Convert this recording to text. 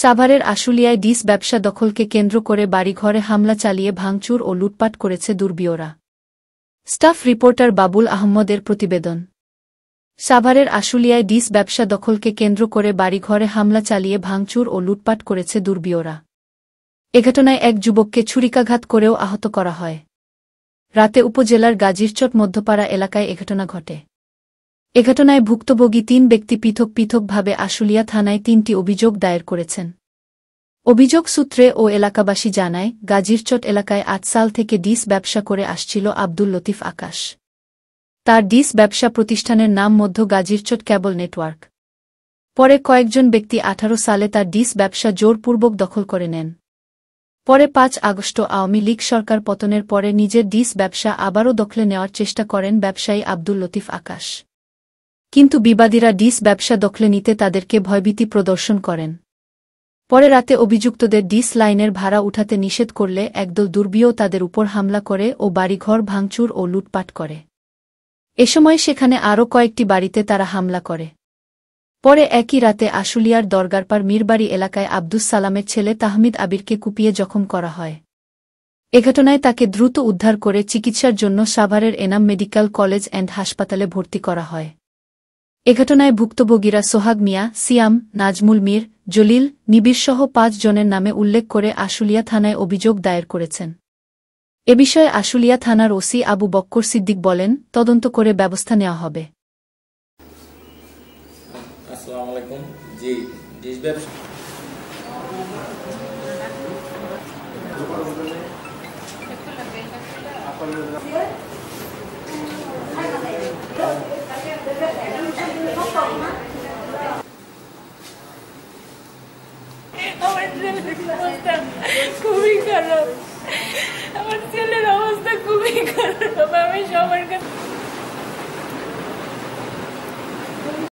সাভারের আশুলিয়ায় ডিস ব্যবসা দখলকে কেন্দ্র করে বাড়িঘরে হামলা চালিয়ে ভাঙচুর ও লুটপাট করেছে দুর্বৃত্তরা। স্টাফ রিপোর্টার বাবুল আহমদের প্রতিবেদন। সাভারের আশুলিয়ায় ডিস ব্যবসা দখলকে কেন্দ্র করে বাড়িঘরে হামলা চালিয়ে ভাঙচুর ও লুটপাট করেছে দুর্বৃত্তরা। এ ঘটনায় এক যুবককে ছুরিকাঘাত করেও আহত করা হয়। রাতে উপজেলার গাজীরচট মধ্যপাড়া এলাকায় এ ঘটনা ঘটে। এ ঘটনায় ভুক্তভোগী ৩ ব্যক্তি পৃথকভাবে আশুলিয়া থানায় ৩টি অভিযোগ দায়ের করেছেন। অভিযোগ সূত্রে ও এলাকাবাসী জানায়, গাজীরচট এলাকায় ৮ সাল থেকে ডিস ব্যবসা করে আসছিল আব্দুল লতিফ আকাশ। তার ডিস ব্যবসা প্রতিষ্ঠানের নাম মধ্য গাজীরচট কেবল নেটওয়ার্ক। পরে কয়েকজন ব্যক্তি ১৮ সালে তার ডিস ব্যবসা জোরপূর্বক দখল করে নেন। পরে ৫ আগস্ট আওয়ামী লীগ সরকার পতনের পরে নিজের ডিস ব্যবসা আবারও দখলে নেওয়ার চেষ্টা করেন ব্যবসায়ী আব্দুল লতিফ আকাশ। কিন্তু বিবাদীরা ডিস ব্যবসা দখলে নিতে তাদেরকে ভয়ভীতি প্রদর্শন করেন। পরে রাতে অভিযুক্তদের ডিস লাইনের ভাড়া উঠাতে নিষেধ করলে একদল দুর্বৃত্ত তাদের উপর হামলা করে ও বাড়িঘর ভাঙচুর ও লুটপাট করে। এ সময় সেখানে আরও কয়েকটি বাড়িতে তারা হামলা করে। পরে একই রাতে আশুলিয়ার দরগারপাড় মীরবাড়ি এলাকায় আব্দুস সালামের ছেলে তাহমিদ আবিরকে কুপিয়ে জখম করা হয়। এ ঘটনায় তাকে দ্রুত উদ্ধার করে চিকিৎসার জন্য সাভারের এনাম মেডিকেল কলেজ অ্যান্ড হাসপাতালে ভর্তি করা হয়। এ ঘটনায় ভুক্তভোগীরা সোহাগ মিয়া, সিয়াম, নাজমুল মীর, জলিল, নিবিড়সহ ৫ জনের নামে উল্লেখ করে আশুলিয়া থানায় অভিযোগ দায়ের করেছেন। এ বিষয়ে আশুলিয়া থানার ওসি আবু বক্কর সিদ্দিক বলেন, তদন্ত করে ব্যবস্থা নেওয়া হবে। আসসালামু আলাইকুম। জি, ডিস ব্যবসা আমার ছেলের অবস্থা খুবই খারাপ। আমার ছেলের অবস্থা খুবই খারাপ। আমি সবার কাছে